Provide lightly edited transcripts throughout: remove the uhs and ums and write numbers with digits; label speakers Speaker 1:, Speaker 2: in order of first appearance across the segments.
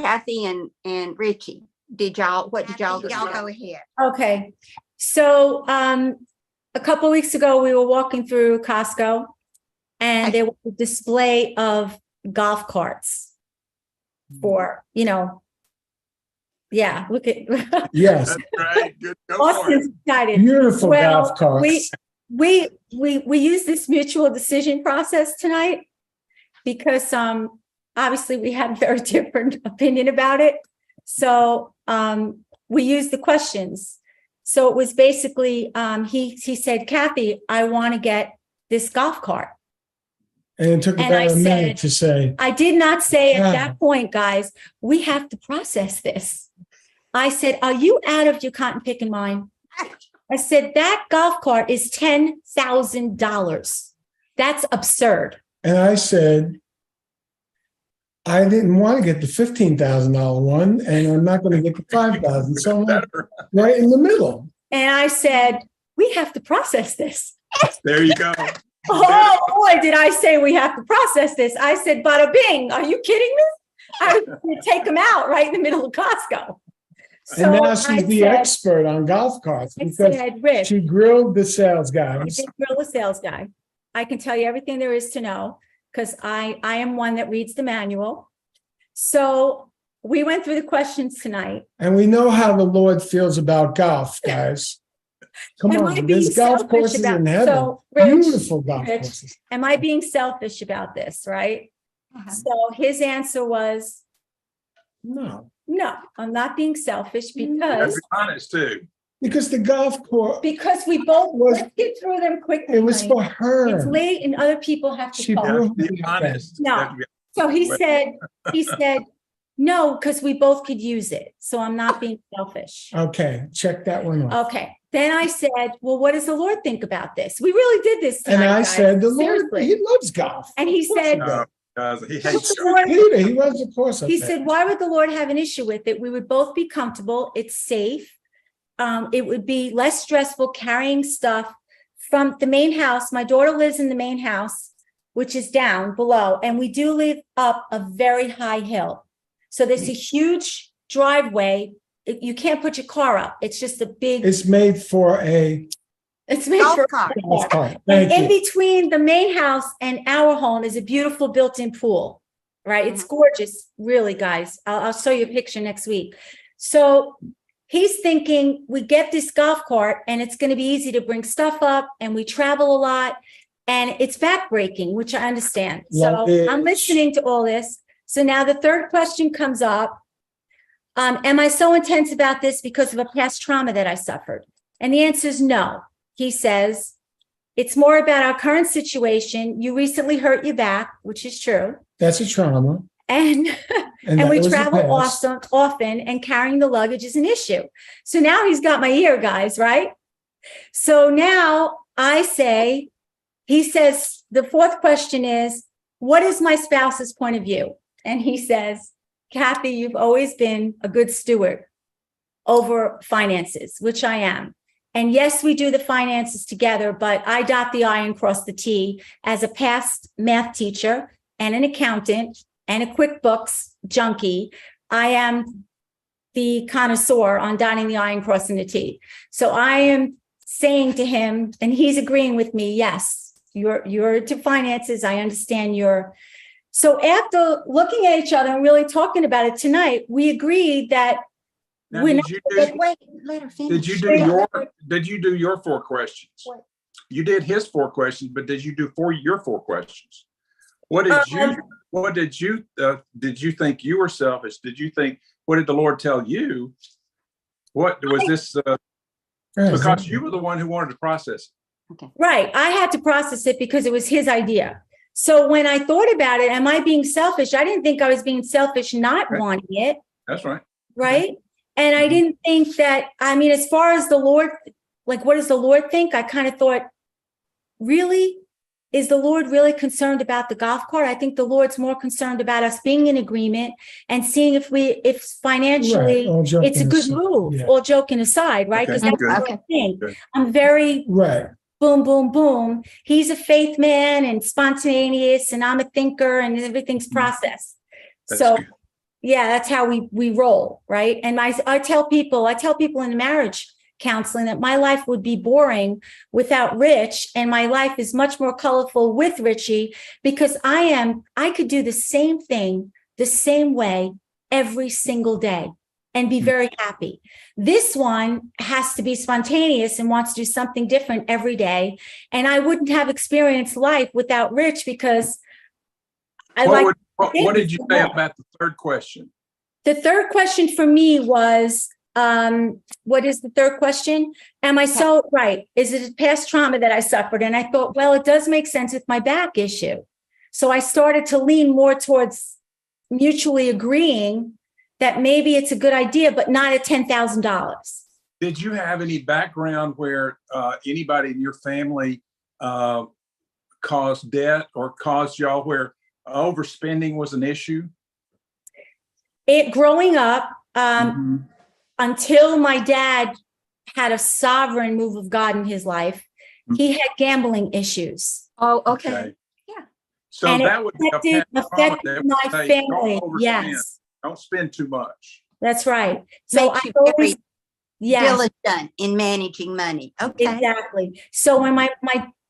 Speaker 1: Kathy and Richie, what did y'all
Speaker 2: Y'all
Speaker 1: decide?
Speaker 2: go ahead.
Speaker 3: Okay. So a couple of weeks ago, we were walking through Costco and there was a display of golf carts for, yeah, look at
Speaker 4: Yes,
Speaker 5: That's right. Good. Go for it.
Speaker 3: Austin's excited.
Speaker 4: beautiful golf carts.
Speaker 3: We use this mutual decision process tonight because obviously we had a very different opinion about it. So we used the questions. So it was basically he said, Kathy, I want to get this golf cart.
Speaker 4: And it took
Speaker 3: And I
Speaker 4: about a minute
Speaker 3: said-
Speaker 4: to say,
Speaker 3: I did not say at
Speaker 4: Yeah.
Speaker 3: that point, guys, we have to process this. I said, are you out of your cotton picking mind? I said, that golf cart is $10,000. That's absurd.
Speaker 4: and I said, I didn't want to get the $15,000 one, and I'm not going to get the $5,000. So I'm like, right in the middle.
Speaker 3: And I said, we have to process this.
Speaker 5: There you go.
Speaker 3: Oh boy, did I say we have to process this. I said, bada bing, are you kidding me? I was going to take them out right in the middle of Costco. So
Speaker 4: And now
Speaker 3: I
Speaker 4: she's the
Speaker 3: said-
Speaker 4: expert on golf carts
Speaker 3: I
Speaker 4: because
Speaker 3: said, Rich,
Speaker 4: she grilled the sales
Speaker 3: I
Speaker 4: guys.
Speaker 3: did grill the sales guy. I can tell you everything there is to know because I am one that reads the manual. So we went through the questions tonight.
Speaker 4: And we know how the Lord feels about golf, guys. Come
Speaker 3: Am I
Speaker 4: on,
Speaker 3: being
Speaker 4: there's golf
Speaker 3: selfish
Speaker 4: courses
Speaker 3: about-
Speaker 4: in heaven.
Speaker 3: So, Rich,
Speaker 4: Beautiful golf
Speaker 3: Rich,
Speaker 4: courses.
Speaker 3: am I being selfish about this, right? So his answer was,
Speaker 4: No,
Speaker 3: no, I'm not being selfish
Speaker 5: Let's
Speaker 3: because
Speaker 5: be honest too.
Speaker 4: because the golf course,
Speaker 3: we both,
Speaker 4: Was-
Speaker 3: let's get through them quickly.
Speaker 4: it was
Speaker 3: honey.
Speaker 4: for her.
Speaker 3: It's late and other people have to
Speaker 4: She
Speaker 3: talk.
Speaker 4: proved
Speaker 5: Be
Speaker 4: it.
Speaker 5: honest.
Speaker 3: No.
Speaker 5: You have to be-
Speaker 3: So he said, no, because we both could use it. So I'm not being selfish.
Speaker 4: Okay, check that one off.
Speaker 3: Okay. Then I said, well, what does the Lord think about this? We really did this
Speaker 4: And
Speaker 3: tonight,
Speaker 4: I
Speaker 3: guys.
Speaker 4: said, the Lord,
Speaker 3: Seriously.
Speaker 4: he loves golf.
Speaker 3: And he
Speaker 4: Of course
Speaker 3: said,
Speaker 4: does.
Speaker 5: Guys, he
Speaker 3: "What's
Speaker 5: hates
Speaker 3: the
Speaker 5: you.
Speaker 3: Lord-"
Speaker 4: Peter, he runs a course up
Speaker 3: he
Speaker 4: there.
Speaker 3: said, why would the Lord have an issue with it? We would both be comfortable. It's safe. It would be less stressful carrying stuff from the main house. My daughter lives in the main house, which is down below, and we do live up a very high hill. So there's a huge driveway. You can't put your car up. It's just a big,
Speaker 4: It's made for a
Speaker 3: it's made
Speaker 2: Golf
Speaker 3: for
Speaker 2: cart.
Speaker 4: golf cart.
Speaker 3: And
Speaker 4: Thank
Speaker 3: in
Speaker 4: you.
Speaker 3: between the main house and our home is a beautiful built-in pool, right? It's gorgeous, really, guys. I'll show you a picture next week. So he's thinking we get this golf cart and it's going to be easy to bring stuff up and we travel a lot and it's backbreaking, which I understand. So
Speaker 4: Yeah,
Speaker 3: I'm listening to all this. So now the third question comes up. Am I so intense about this because of a past trauma that I suffered? And the answer is no. He says, it's more about our current situation. You recently hurt your back, which is true.
Speaker 4: That's a trauma.
Speaker 3: And
Speaker 4: And,
Speaker 3: and
Speaker 4: that
Speaker 3: we
Speaker 4: was the
Speaker 3: travel
Speaker 4: past.
Speaker 3: often, and carrying the luggage is an issue. So now he's got my ear, guys, right? So now I say, he says, the fourth question is, what is my spouse's point of view? And he says, Kathy, you've always been a good steward over finances, which I am. And yes, we do the finances together, but I dot the I and cross the T as a past math teacher and an accountant and a QuickBooks junkie. I am the connoisseur on dotting the I and crossing the T. So I am saying to him, and he's agreeing with me, yes, you're to finances. I understand your. So after looking at each other and really talking about it tonight, we agreed that
Speaker 5: Now,
Speaker 3: we're
Speaker 5: did
Speaker 3: not.
Speaker 5: you
Speaker 2: But wait, let her finish.
Speaker 5: did you do your 4 questions?
Speaker 2: What?
Speaker 5: You did his 4 questions, but did you do your 4 questions? What did you think you were selfish? What did the Lord tell you? What was this? Because you were the one who wanted to process it.
Speaker 3: Right. I had to process it because it was his idea. So when I thought about it, am I being selfish? I didn't think I was being selfish not
Speaker 5: Right.
Speaker 3: wanting it.
Speaker 5: That's right.
Speaker 3: Right. And I didn't think that, I mean, as far as the Lord, like, what does the Lord think? I kind of thought, really? Is the Lord really concerned about the golf cart? I think the Lord's more concerned about us being in agreement and seeing if financially it's a good move,
Speaker 4: Yeah.
Speaker 3: all joking aside, right? Because
Speaker 5: Okay,
Speaker 3: that's
Speaker 5: good.
Speaker 3: what I think.
Speaker 5: Good.
Speaker 3: I'm very
Speaker 4: Right.
Speaker 3: boom, boom, boom. He's a faith man and spontaneous, and I'm a thinker, and everything's processed.
Speaker 5: That's
Speaker 3: So
Speaker 5: good.
Speaker 3: yeah, that's how we roll, right? And I tell people in marriage counseling that my life would be boring without Rich, and my life is much more colorful with Richie, because I could do the same thing the same way every single day and be very happy. This one has to be spontaneous and wants to do something different every day. And I wouldn't have experienced life without Rich, because
Speaker 5: what did you say about the third question?
Speaker 3: The third question for me was, what is the third question? Am I so right? Is it a past trauma that I suffered? And I thought, well, it does make sense with my back issue. So I started to lean more towards mutually agreeing that maybe it's a good idea, but not at $10,000.
Speaker 5: Did you have any background where anybody in your family caused debt or caused y'all where overspending was an issue?
Speaker 3: Growing up, until my dad had a sovereign move of God in his life, he had gambling issues.
Speaker 1: Oh, okay.
Speaker 3: Yeah.
Speaker 5: So
Speaker 3: and
Speaker 5: that would
Speaker 3: affected my family. Yes.
Speaker 5: Don't spend too much.
Speaker 3: That's right. So
Speaker 1: Makes
Speaker 3: I
Speaker 1: you
Speaker 3: always,
Speaker 1: diligent in managing money. Okay.
Speaker 3: exactly. So when my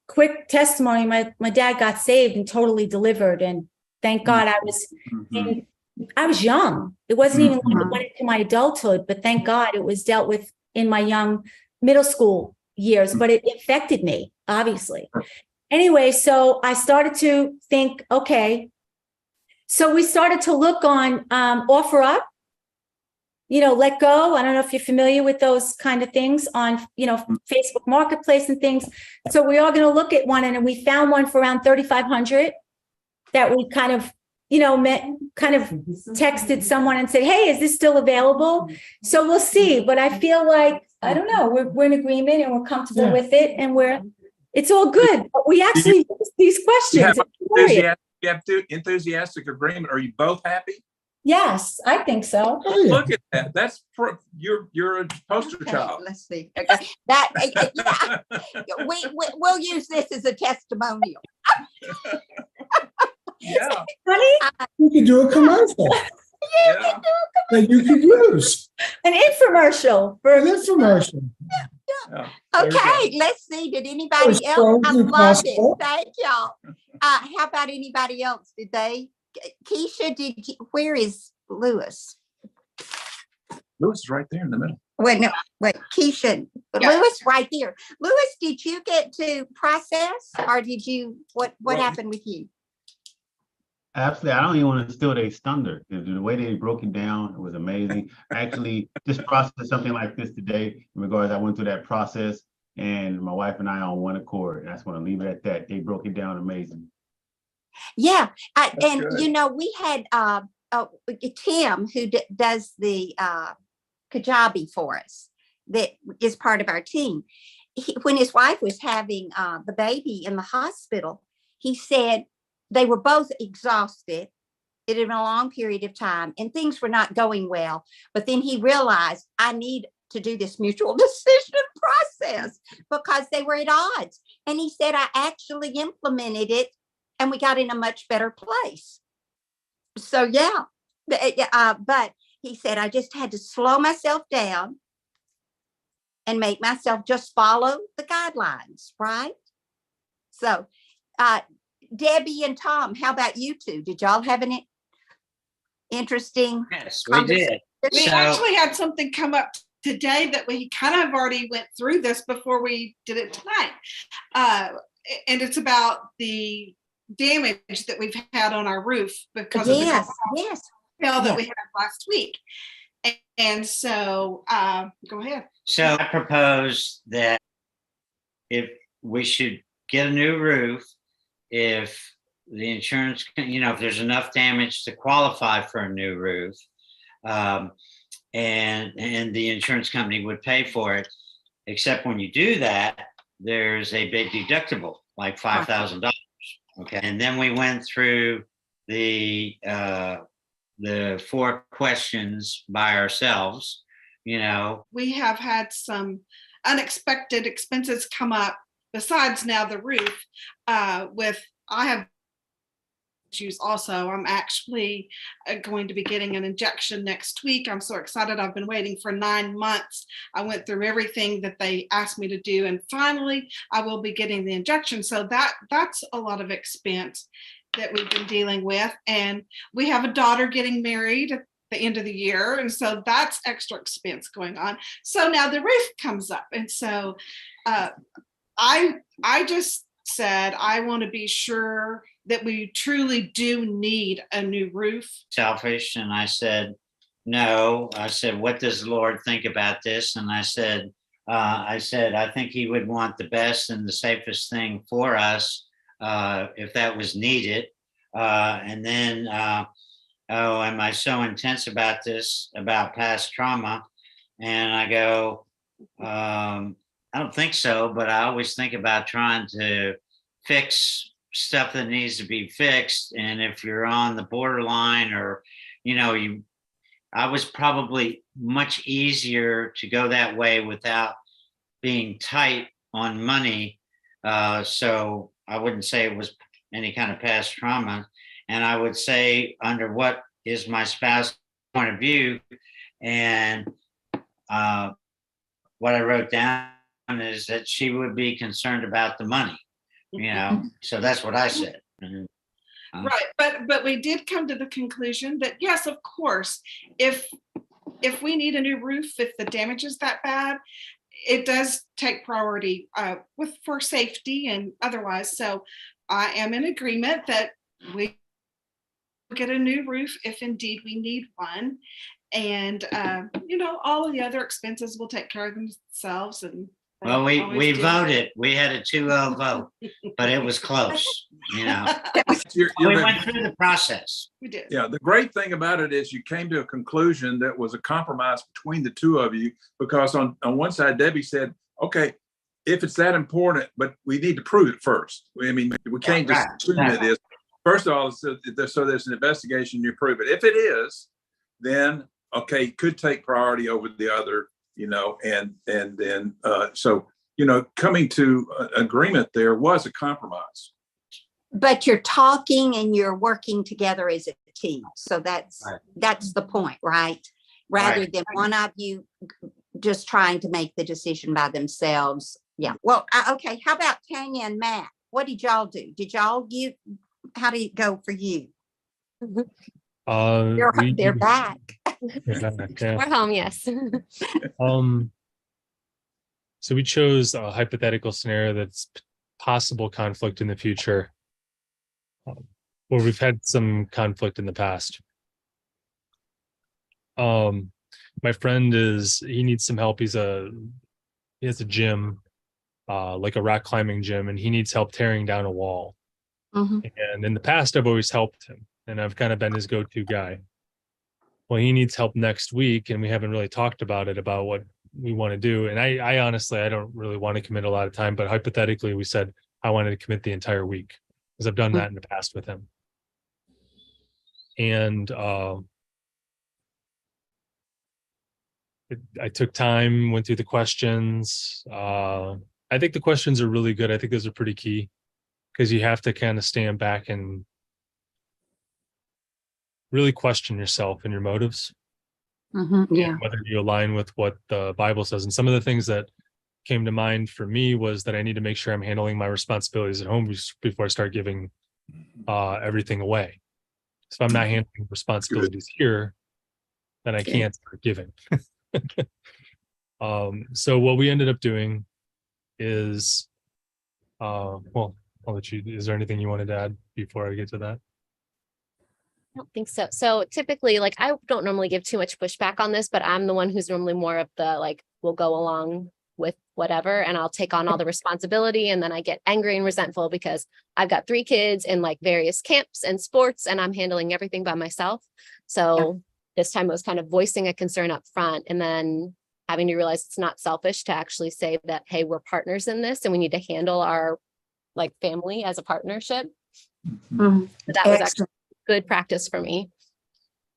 Speaker 3: quick testimony, my dad got saved and totally delivered, and thank God I was young. It wasn't even like it went into my adulthood, but thank God it was dealt with in my young middle school years, but it affected me, obviously. Anyway, so I started to think, okay, so we started to look on OfferUp, Let Go. I don't know if you're familiar with those kind of things on, Facebook Marketplace and things. So we are going to look at one, and we found one for around $3,500 that we kind of texted someone and said, hey, is this still available? So we'll see. But I feel like, I don't know, we're in agreement and we're comfortable with it, and it's all good. But we actually use these questions.
Speaker 5: You have enthusiastic agreement. Are you both happy?
Speaker 3: Yes, I think so.
Speaker 4: Oh, yeah.
Speaker 5: Look at that. That's you're a poster child.
Speaker 1: Let's see. Okay. We'll use this as a testimonial.
Speaker 5: Yeah.
Speaker 3: Honey,
Speaker 4: You could do a commercial
Speaker 5: Yeah.
Speaker 4: that you could use.
Speaker 3: an infomercial
Speaker 4: An infomercial.
Speaker 5: Yeah. There you go.
Speaker 1: Okay, let's see. Did anybody else?
Speaker 4: so
Speaker 1: I love
Speaker 4: impossible.
Speaker 1: it. Thank y'all. How about anybody else? Did they? Keisha, where is Lewis?
Speaker 5: Lewis is right there in the middle.
Speaker 1: Wait, Keisha,
Speaker 2: Yeah.
Speaker 1: Lewis right there. Lewis, did you get to process, or did you, what happened with you?
Speaker 6: Absolutely. I don't even want to steal their thunder. The way they broke it down, it was amazing. Actually, just processed something like this today in regards, I went through that process, and my wife and I are on one accord. And I just want to leave it at that. They broke it down amazing.
Speaker 1: Yeah. And,
Speaker 5: good.
Speaker 1: we had Tim, who does the Kajabi for us, that is part of our team. When his wife was having the baby in the hospital, he said they were both exhausted. It had been a long period of time and things were not going well. But then he realized, I need to do this mutual decision process, because they were at odds. And he said, I actually implemented it and we got in a much better place. So, but he said, I just had to slow myself down and make myself just follow the guidelines, right? So, Debbie and Tom, how about you two? Did y'all have an interesting?
Speaker 2: Yes, we did.
Speaker 7: We actually had something come up today that we kind of already went through this before we did it tonight. And it's about the damage that we've had on our roof because of the hail that we had last week. And so, go ahead.
Speaker 2: So I propose that if we should get a new roof, if the insurance, if there's enough damage to qualify for a new roof, and the insurance company would pay for it, except when you do that, there's a big deductible, like $5,000. Okay. And then we went through the 4 questions by ourselves,
Speaker 7: We have had some unexpected expenses come up besides now the roof. I have issues also. I'm actually going to be getting an injection next week. I'm so excited. I've been waiting for 9 months. I went through everything that they asked me to do, and finally I will be getting the injection. So that's a lot of expense that we've been dealing with. And we have a daughter getting married at the end of the year, and so that's extra expense going on. So now the roof comes up, and so I just said I want to be sure that we truly do need a new roof.
Speaker 2: Selfish, and I said no. I said, what does the Lord think about this? And I said I think he would want the best and the safest thing for us if that was needed. And then oh, am I so intense about this, about past trauma? And I go, I don't think so, but I always think about trying to fix stuff that needs to be fixed. And if you're on the borderline, or, I was probably much easier to go that way without being tight on money. So I wouldn't say it was any kind of past trauma. And I would say, under what is my spouse's point of view, and what I wrote down is that she would be concerned about the money, so that's what I said.
Speaker 7: Right, but we did come to the conclusion that yes, of course, if we need a new roof, if the damage is that bad, it does take priority for safety and otherwise. So I am in agreement that we get a new roof if indeed we need one, and all of the other expenses will take care of themselves. And
Speaker 2: well, we voted. We had a 2-0 vote, but it was close. We went through the process.
Speaker 7: We did.
Speaker 5: Yeah, the great thing about it is you came to a conclusion that was a compromise between the two of you, because on one side, Debbie said, okay, if it's that important, but we need to prove it first. We can't just assume it is. First of all, so there's an investigation, you prove it. If it is, then, okay, could take priority over the other, and then, coming to agreement there was a compromise.
Speaker 1: But you're talking and you're working together as a team. So that's the point, right? Rather than one of you just trying to make the decision by themselves. Yeah. Well, okay. How about Tanya and Matt? What did y'all do? How did it go for you? They're back.
Speaker 8: Yeah. We're home, yes.
Speaker 9: So we chose a hypothetical scenario that's possible conflict in the future, where we've had some conflict in the past. My friend he needs some help. He has a gym, like a rock climbing gym, and he needs help tearing down a wall. Mm-hmm. And in the past, I've always helped him, and I've kind of been his go-to guy. Well, he needs help next week, and we haven't really talked about what we want to do. And I honestly, I don't really want to commit a lot of time, but hypothetically, we said I wanted to commit the entire week, because I've done that in the past with him. And I took time, went through the questions. I think the questions are really good. I think those are pretty key, because you have to kind of stand back and really question yourself and your motives.
Speaker 1: Mm-hmm, yeah.
Speaker 9: Whether you align with what the Bible says. And some of the things that came to mind for me was that I need to make sure I'm handling my responsibilities at home before I start giving everything away. So if I'm not handling responsibilities here, then I can't start giving. So what we ended up doing is, well, I'll let you, is there anything you wanted to add before I get to that?
Speaker 8: I don't think so. So typically, I don't normally give too much pushback on this, but I'm the one who's normally more of the, we'll go along with whatever, and I'll take on all the responsibility. And then I get angry and resentful because I've got 3 kids in various camps and sports, and I'm handling everything by myself. So this time I was kind of voicing a concern up front, and then having to realize it's not selfish to actually say that, hey, we're partners in this, and we need to handle our family as a partnership. Mm-hmm. That was actually good practice for me.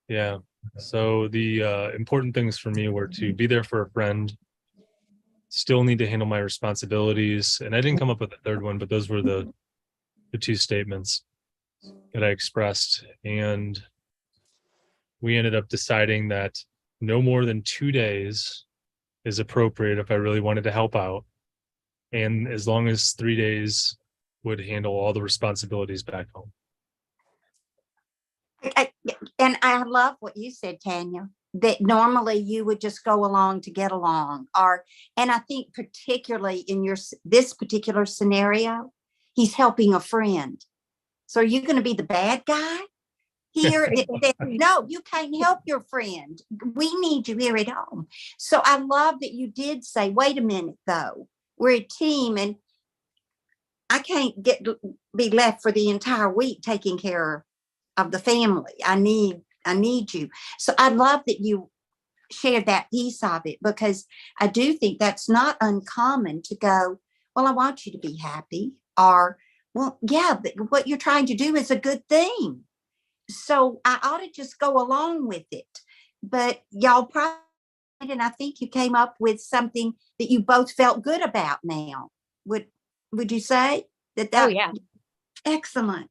Speaker 9: Yeah. So the important things for me were to be there for a friend, still need to handle my responsibilities. And I didn't come up with a third one, but those were the 2 statements. that I expressed, and we ended up deciding that no more than 2 days is appropriate if I really wanted to help out. And as long as 3 days would handle all the responsibilities back home.
Speaker 1: And I love what you said, Tanya, that normally you would just go along to get along, and I think particularly in this particular scenario, he's helping a friend. So are you going to be the bad guy here? No, you can't help your friend. We need you here at home. So I love that you did say, wait a minute, though, we're a team and I can't be left for the entire week taking care of the family. I need you. So I love that you shared that piece of it, because I do think that's not uncommon to go, well, I want you to be happy, or, well, yeah, but what you're trying to do is a good thing. So I ought to just go along with it. But y'all probably, and I think you came up with something that you both felt good about now. Would you say that?
Speaker 8: Oh, yeah.
Speaker 1: Excellent.